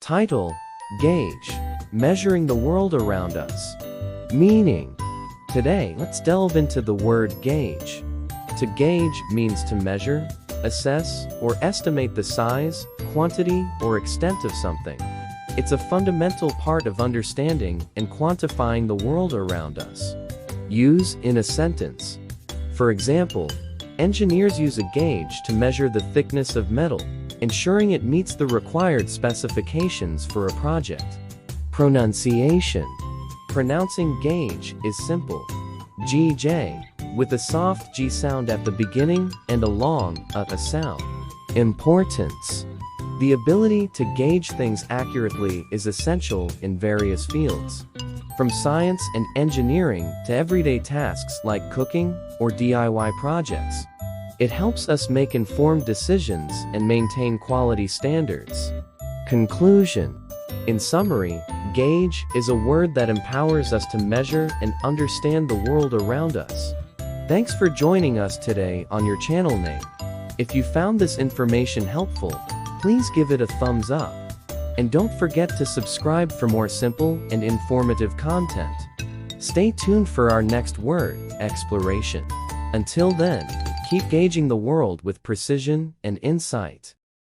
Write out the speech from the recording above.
Title: Gauge, measuring the world around us. Meaning: today, let's delve into the word gauge. To gauge means to measure, assess, or estimate the size, quantity, or extent of something. It's a fundamental part of understanding and quantifying the world around us. Use in a sentence. For example, engineers use a gauge to measure the thickness of metal, ensuring it meets the required specifications for a project. Pronunciation. Pronouncing gauge is simple. ɡeɪdʒ, with a soft G sound at the beginning and a long a sound. Importance. The ability to gauge things accurately is essential in various fields. From science and engineering to everyday tasks like cooking or DIY projects. It helps us make informed decisions and maintain quality standards. Conclusion. In summary, gauge is a word that empowers us to measure and understand the world around us. Thanks for joining us today on your channel name. If you found this information helpful, please give it a thumbs up. And don't forget to subscribe for more simple and informative content. Stay tuned for our next word exploration. Until then, keep gauging the world with precision and insight.